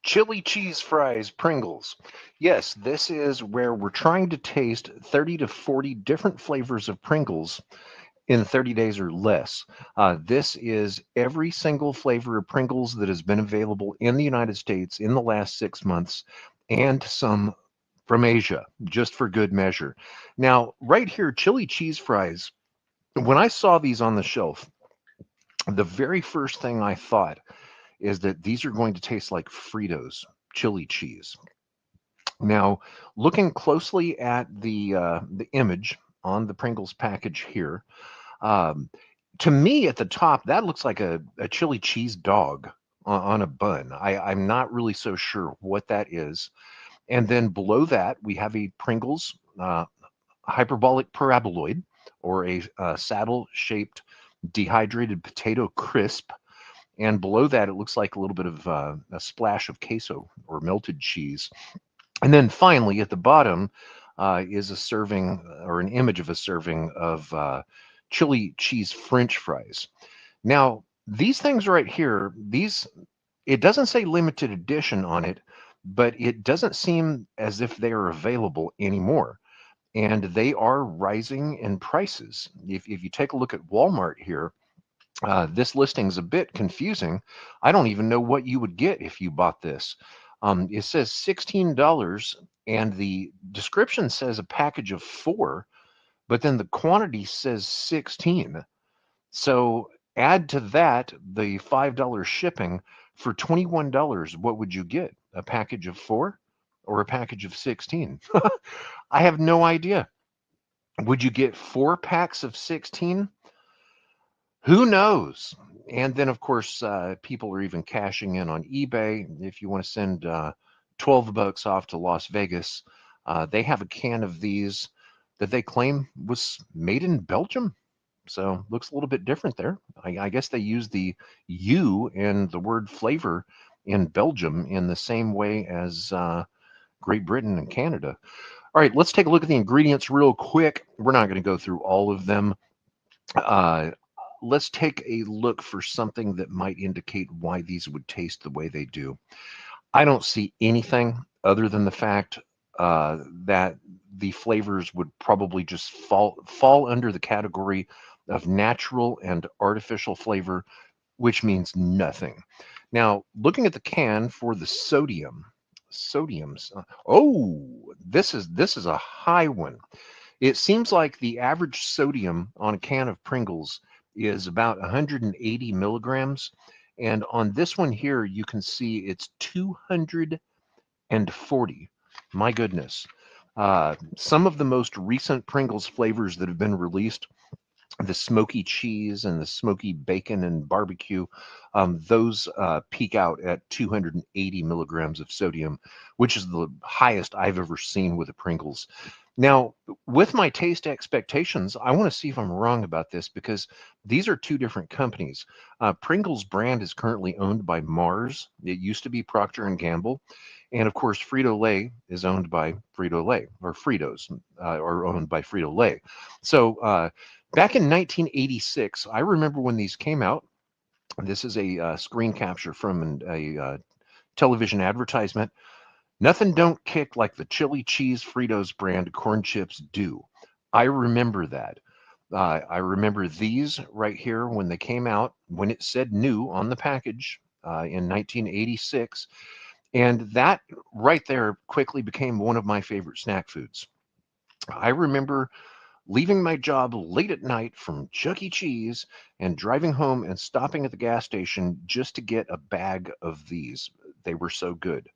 Chili cheese fries, Pringles. Yes, this is where we're trying to taste 30 to 40 different flavors of Pringles in 30 days or less. This is every single flavor of Pringles that has been available in the United States in the last 6 months and some from Asia, just for good measure. Now, right here, chili cheese fries, when I saw these on the shelf, the very first thing I thought is that these are going to taste like Fritos chili cheese. Now, looking closely at the image on the Pringles package here, um, to me at the top that looks like a chili cheese dog on a bun. I'm not really so sure what that is. And then below that we have a Pringles hyperbolic paraboloid, or a saddle-shaped dehydrated potato crisp. And below that, it looks like a little bit of a splash of queso or melted cheese. And then finally, at the bottom, is a serving or an image of a serving of chili cheese French fries. Now, these things right here, it doesn't say limited edition on it, but it doesn't seem as if they are available anymore. And they are rising in prices. If you take a look at Walmart here, this listing is a bit confusing. I don't even know what you would get if you bought this. It says $16, and the description says a package of four, but then the quantity says 16. So add to that the $5 shipping. For $21, what would you get? A package of four or a package of 16? I have no idea. Would you get 4 packs of 16? Who knows? And then, of course, people are even cashing in on eBay. If you want to send $12 off to Las Vegas, they have a can of these that they claim was made in Belgium. So looks a little bit different there. I guess they use the U in the word flavor in Belgium in the same way as Great Britain and Canada. All right, let's take a look at the ingredients real quick. We're not going to go through all of them. Uh, let's take a look for something that might indicate why these would taste the way they do. I don't see anything other than the fact that the flavors would probably just fall under the category of natural and artificial flavor, which means nothing. Now, looking at the can for the sodiums. Oh, this is a high one. It seems like the average sodium on a can of Pringles is about 180 milligrams. And on this one here, you can see it's 240. My goodness. Some of the most recent Pringles flavors that have been released, the smoky cheese and the smoky bacon and barbecue, those peak out at 280 milligrams of sodium, which is the highest I've ever seen with the Pringles. Now, with my taste expectations, I want to see if I'm wrong about this because these are two different companies. Pringles brand is currently owned by Mars. It used to be Procter and Gamble, and of course, Frito-Lay is owned by Frito-Lay, or Fritos are owned by Frito-Lay. So back in 1986, I remember when these came out. This is a screen capture from a television advertisement. Nothing don't kick like the chili cheese Fritos brand corn chips do. I remember that. I remember these right here when they came out, when it said new on the package in 1986. And that right there quickly became one of my favorite snack foods. I remember leaving my job late at night from Chuck E. Cheese and driving home and stopping at the gas station just to get a bag of these. They were so good.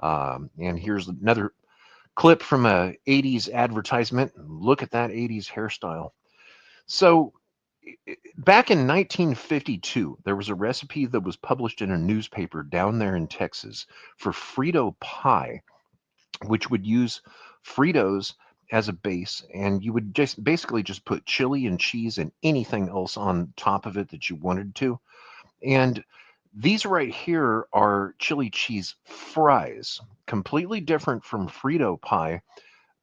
And here's another clip from a 80s advertisement. Look at that 80s hairstyle. So back in 1952, there was a recipe that was published in a newspaper down there in Texas for Frito Pie, which would use Fritos as a base, and you would just basically just put chili and cheese and anything else on top of it that you wanted to. And these right here are chili cheese fries, completely different from Frito pie,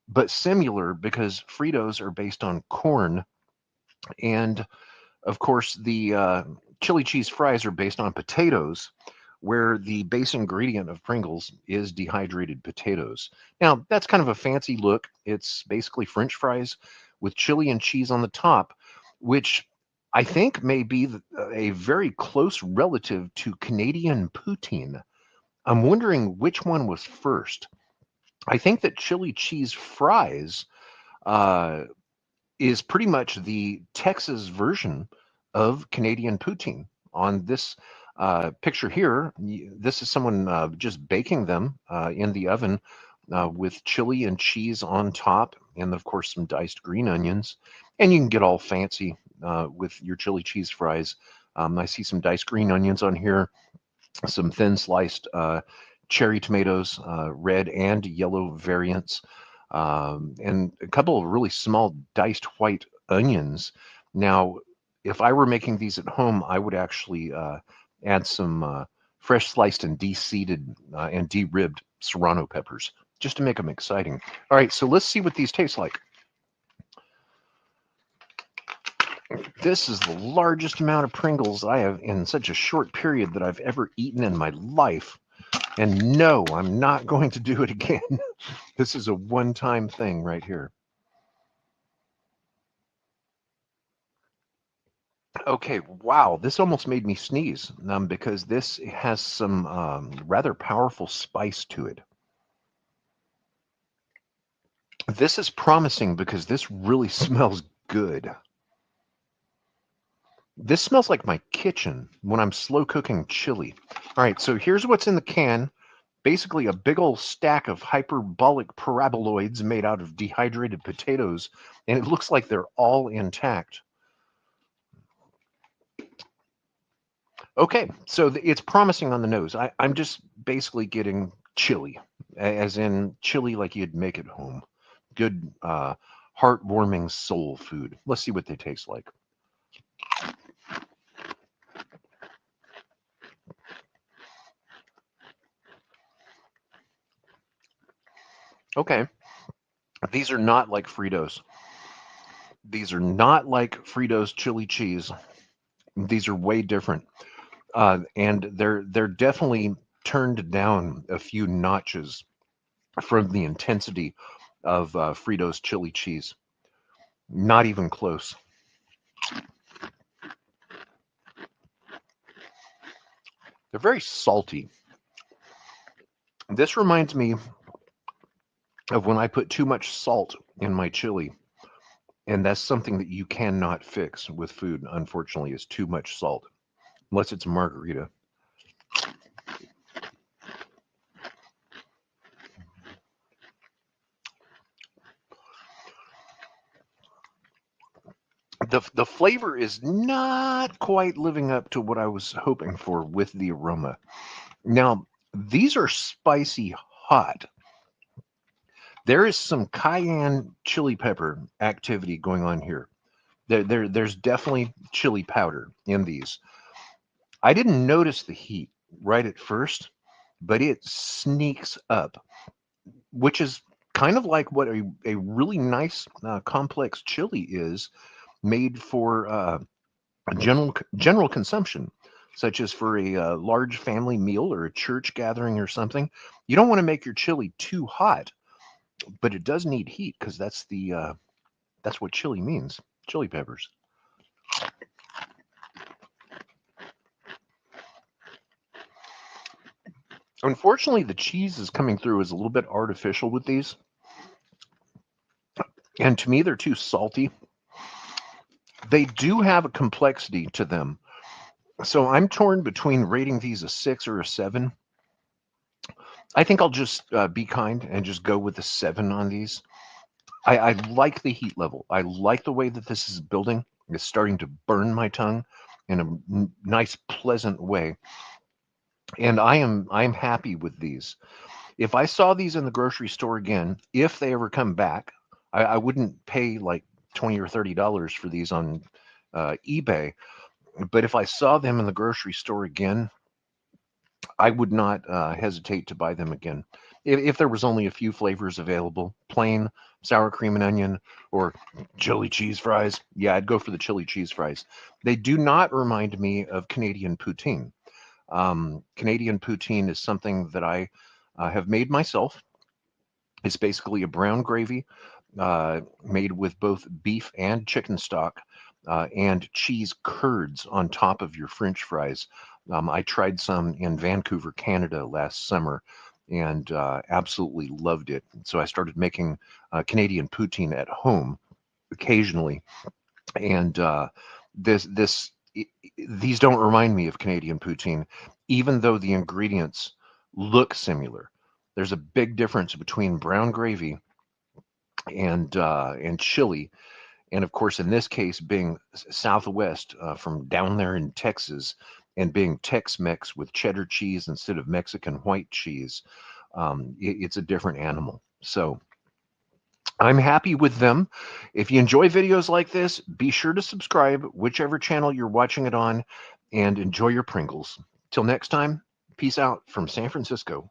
but similar because Fritos are based on corn. And of course, the chili cheese fries are based on potatoes, where the base ingredient of Pringles is dehydrated potatoes. Now, that's kind of a fancy look. It's basically French fries with chili and cheese on the top, which I think may be a very close relative to Canadian poutine. I'm wondering which one was first. I think that chili cheese fries uh, is pretty much the Texas version of Canadian poutine. On this picture here, this is someone just baking them in the oven with chili and cheese on top, and of course some diced green onions. And you can get all fancy with your chili cheese fries. I see some diced green onions on here, some thin sliced cherry tomatoes, red and yellow variants, and a couple of really small diced white onions. Now, if I were making these at home, I would actually add some fresh sliced and de-seeded and de-ribbed serrano peppers just to make them exciting. All right, so let's see what these taste like. This is the largest amount of Pringles I have in such a short period that I've ever eaten in my life. And no, I'm not going to do it again. This is a one-time thing right here. Okay, wow, this almost made me sneeze because this has some rather powerful spice to it. This is promising because this really smells good. This smells like my kitchen when I'm slow cooking chili. All right, so here's what's in the can. Basically a big old stack of hyperbolic paraboloids made out of dehydrated potatoes, and it looks like they're all intact. Okay, so it's promising on the nose. I'm just basically getting chili, as in chili like you'd make at home. Good, heartwarming soul food. Let's see what they taste like. Okay, these are not like Fritos. These are not like Fritos chili cheese. These are way different, and they're definitely turned down a few notches from the intensity of Fritos chili cheese. Not even close. They're very salty. This reminds me of when I put too much salt in my chili, and that's something that you cannot fix with food, unfortunately, is too much salt, unless it's margarita. The flavor is not quite living up to what I was hoping for with the aroma. Now, these are spicy hot. There is some cayenne chili pepper activity going on here. There's definitely chili powder in these. I didn't notice the heat right at first, but it sneaks up, which is kind of like what a really nice complex chili is, made for general consumption, such as for a large family meal or a church gathering or something. You don't want to make your chili too hot, but it does need heat because that's what chili means. Chili peppers. Unfortunately, the cheese is coming through as a little bit artificial with these, and to me, they're too salty. They do have a complexity to them, so I'm torn between rating these a 6 or a 7. I think I'll just be kind and just go with a 7 on these. I like the heat level. I like the way that this is building. It's starting to burn my tongue in a nice, pleasant way, and I'm happy with these. If I saw these in the grocery store again, if they ever come back, I wouldn't pay like $20 or $30 for these on eBay. But if I saw them in the grocery store again, I would not hesitate to buy them again. If there was only a few flavors available, plain, sour cream and onion, or chili cheese fries, yeah, I'd go for the chili cheese fries. They do not remind me of Canadian poutine. Canadian poutine is something that I have made myself. It's basically a brown gravy made with both beef and chicken stock and cheese curds on top of your French fries. I tried some in Vancouver, Canada last summer and absolutely loved it. So I started making Canadian poutine at home occasionally. And this these don't remind me of Canadian poutine, even though the ingredients look similar. There's a big difference between brown gravy and chili, and of course, in this case, being Southwest from down there in Texas, and being Tex-Mex with cheddar cheese instead of Mexican white cheese, it's a different animal. So I'm happy with them. If you enjoy videos like this, be sure to subscribe, whichever channel you're watching it on, and enjoy your Pringles. Till next time, peace out from San Francisco.